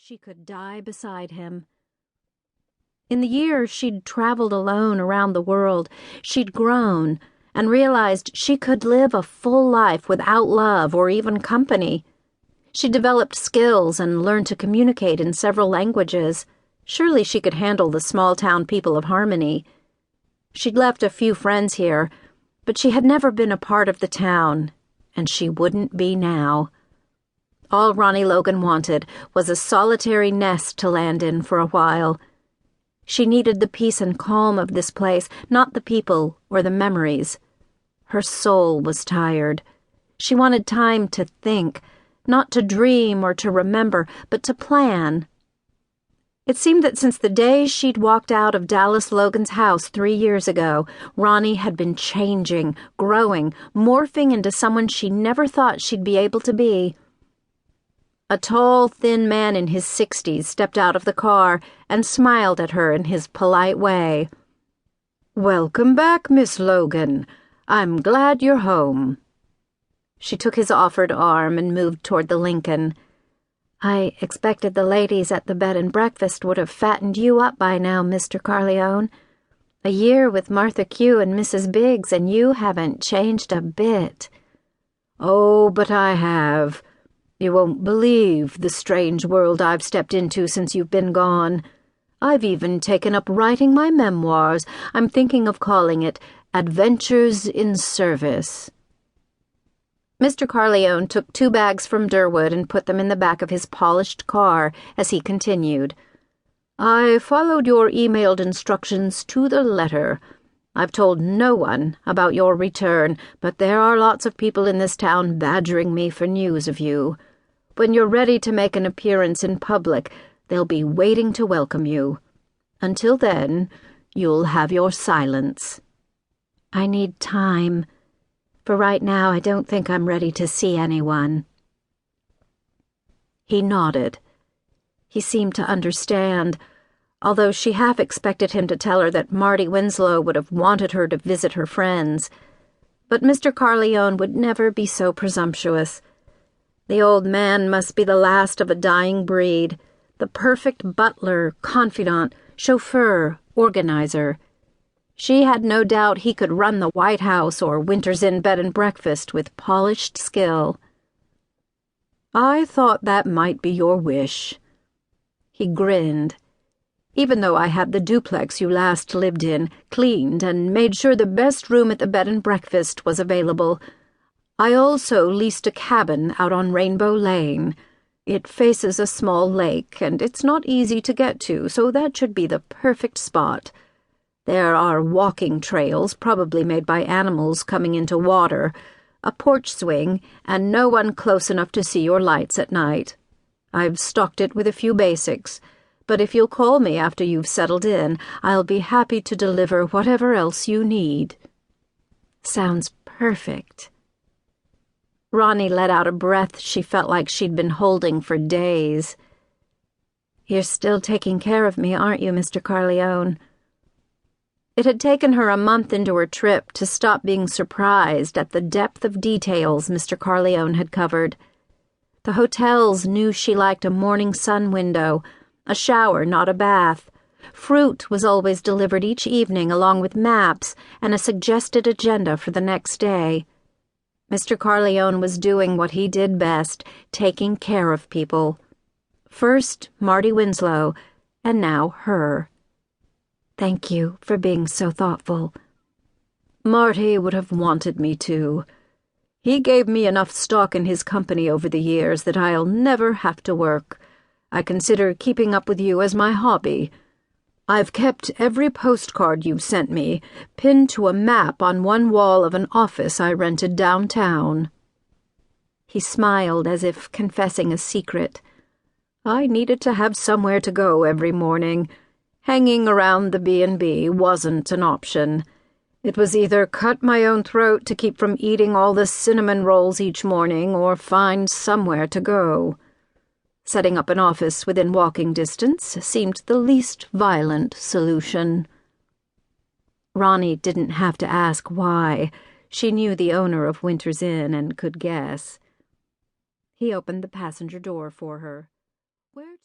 she could die beside him. In the years she'd traveled alone around the world, she'd grown and realized she could live a full life without love or even company. She developed skills and learned to communicate in several languages. Surely she could handle the small-town people of Harmony. She'd left a few friends here, but she had never been a part of the town, and she wouldn't be now. All Ronny Logan wanted was a solitary nest to land in for a while. She needed the peace and calm of this place, not the people or the memories. Her soul was tired. She wanted time to think, not to dream or to remember, but to plan. It seemed that since the day she'd walked out of Dallas Logan's house 3 years ago, Ronny had been changing, growing, morphing into someone she never thought she'd be able to be. A tall, thin man in his 60s stepped out of the car and smiled at her in his polite way. "Welcome back, Miss Logan. I'm glad you're home." She took his offered arm and moved toward the Lincoln. "I expected the ladies at the bed and breakfast would have fattened you up by now, Mr. Carleone. A year with Martha Q and Mrs. Biggs, and you haven't changed a bit." "Oh, but I have. You won't believe the strange world I've stepped into since you've been gone. I've even taken up writing my memoirs. I'm thinking of calling it Adventures in Service." Mr. Carleone took 2 bags from Durwood and put them in the back of his polished car as he continued. "I followed your emailed instructions to the letter. I've told no one about your return, but there are lots of people in this town badgering me for news of you. When you're ready to make an appearance in public, they'll be waiting to welcome you. Until then, you'll have your silence." "I need time. For right now, I don't think I'm ready to see anyone." He nodded. He seemed to understand, although she half expected him to tell her that Marty Winslow would have wanted her to visit her friends. But Mr. Carleone would never be so presumptuous. The old man must be the last of a dying breed, the perfect butler, confidant, chauffeur, organizer. She had no doubt he could run the White House or Winter's Inn bed and breakfast with polished skill. "I thought that might be your wish." He grinned. "Even though I had the duplex you last lived in cleaned and made sure the best room at the bed and breakfast was available, I also leased a cabin out on Rainbow Lane. It faces a small lake, and it's not easy to get to, so that should be the perfect spot. There are walking trails, probably made by animals coming into water, a porch swing, and no one close enough to see your lights at night. I've stocked it with a few basics, but if you'll call me after you've settled in, I'll be happy to deliver whatever else you need." "Sounds perfect." Ronny let out a breath she felt like she'd been holding for days. "You're still taking care of me, aren't you, Mr. Carleone?" It had taken her a month into her trip to stop being surprised at the depth of details Mr. Carleone had covered. The hotels knew she liked a morning sun window, a shower, not a bath. Fruit was always delivered each evening along with maps and a suggested agenda for the next day. Mr. Carleone was doing what he did best, taking care of people. First, Marty Winslow, and now her. "Thank you for being so thoughtful." "Marty would have wanted me to. He gave me enough stock in his company over the years that I'll never have to work. I consider keeping up with you as my hobby. I've kept every postcard you've sent me pinned to a map on one wall of an office I rented downtown." He smiled as if confessing a secret. "I needed to have somewhere to go every morning. Hanging around the B&B wasn't an option. It was either cut my own throat to keep from eating all the cinnamon rolls each morning or find somewhere to go. Setting up an office within walking distance seemed the least violent solution." Ronny didn't have to ask why. She knew the owner of Winter's Inn and could guess. He opened the passenger door for her. "Where